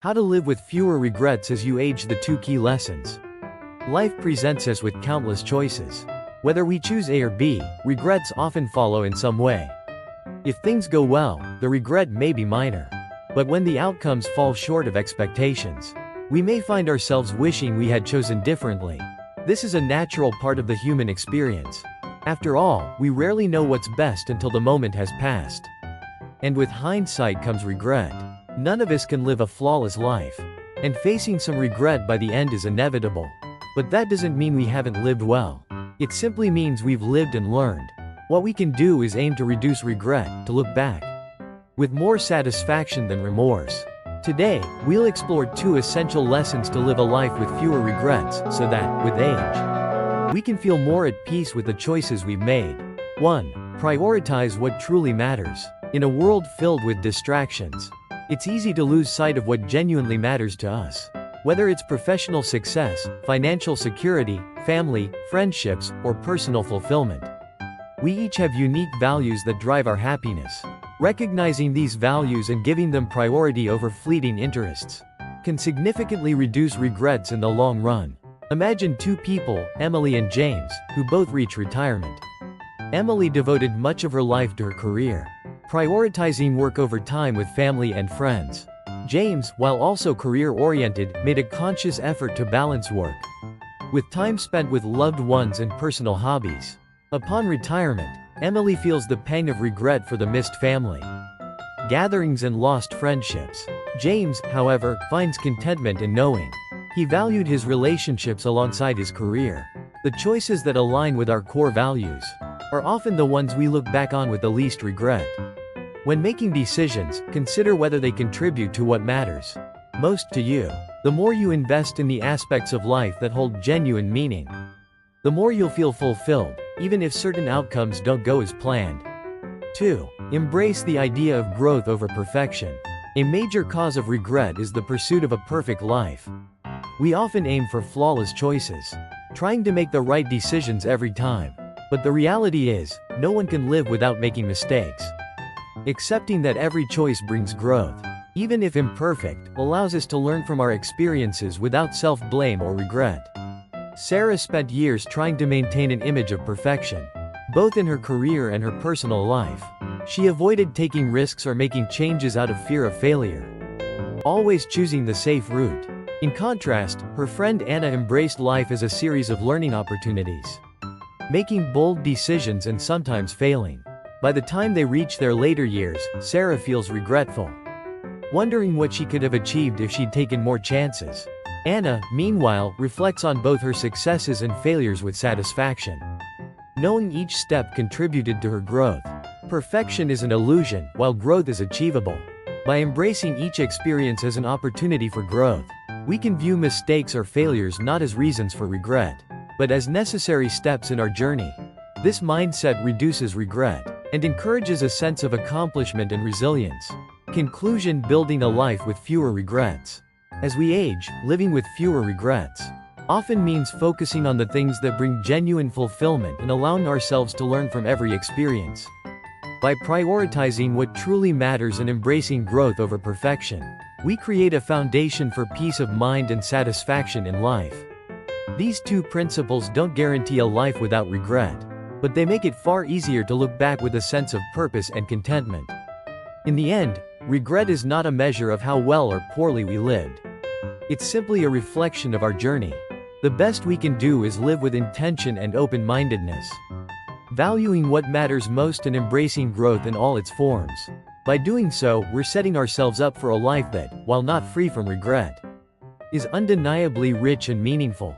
How to live with fewer regrets as you age. The two key lessons. Life presents us with countless choices. Whether we choose A or B, regrets often follow in some way. If things go well, the regret may be minor. But when the outcomes fall short of expectations, we may find ourselves wishing we had chosen differently. This is a natural part of the human experience. After all, we rarely know what's best until the moment has passed. And with hindsight comes regret. None of us can live a flawless life. And facing some regret by the end is inevitable. But that doesn't mean we haven't lived well. It simply means we've lived and learned. What we can do is aim to reduce regret, to look back with more satisfaction than remorse. Today, we'll explore two essential lessons to live a life with fewer regrets, so that, with age, we can feel more at peace with the choices we've made. 1. Prioritize what truly matters. In a world filled with distractions, it's easy to lose sight of what genuinely matters to us. Whether it's professional success, financial security, family, friendships, or personal fulfillment, we each have unique values that drive our happiness. Recognizing these values and giving them priority over fleeting interests can significantly reduce regrets in the long run. Imagine two people, Emily and James, who both reach retirement. Emily devoted much of her life to her career, prioritizing work over time with family and friends. James, while also career-oriented, made a conscious effort to balance work with time spent with loved ones and personal hobbies. Upon retirement, Emily feels the pang of regret for the missed family gatherings and lost friendships. James, however, finds contentment in knowing he valued his relationships alongside his career. The choices that align with our core values are often the ones we look back on with the least regret. When making decisions, consider whether they contribute to what matters most to you. The more you invest in the aspects of life that hold genuine meaning, the more you'll feel fulfilled, even if certain outcomes don't go as planned. 2. Embrace the idea of growth over perfection. A major cause of regret is the pursuit of a perfect life. We often aim for flawless choices, trying to make the right decisions every time. But the reality is, no one can live without making mistakes. Accepting that every choice brings growth, even if imperfect, allows us to learn from our experiences without self-blame or regret. Sarah spent years trying to maintain an image of perfection, both in her career and her personal life. She avoided taking risks or making changes out of fear of failure, always choosing the safe route. In contrast, her friend Anna embraced life as a series of learning opportunities, making bold decisions and sometimes failing. By the time they reach their later years, Sarah feels regretful, wondering what she could have achieved if she'd taken more chances. Anna, meanwhile, reflects on both her successes and failures with satisfaction, knowing each step contributed to her growth. Perfection is an illusion, while growth is achievable. By embracing each experience as an opportunity for growth, we can view mistakes or failures not as reasons for regret, but as necessary steps in our journey. This mindset reduces regret and encourages a sense of accomplishment and resilience. Conclusion: building a life with fewer regrets. As we age, living with fewer regrets often means focusing on the things that bring genuine fulfillment and allowing ourselves to learn from every experience. By prioritizing what truly matters and embracing growth over perfection, we create a foundation for peace of mind and satisfaction in life. These two principles don't guarantee a life without regret, but they make it far easier to look back with a sense of purpose and contentment. In the end, regret is not a measure of how well or poorly we lived. It's simply a reflection of our journey. The best we can do is live with intention and open-mindedness, valuing what matters most and embracing growth in all its forms. By doing so, we're setting ourselves up for a life that, while not free from regret, is undeniably rich and meaningful.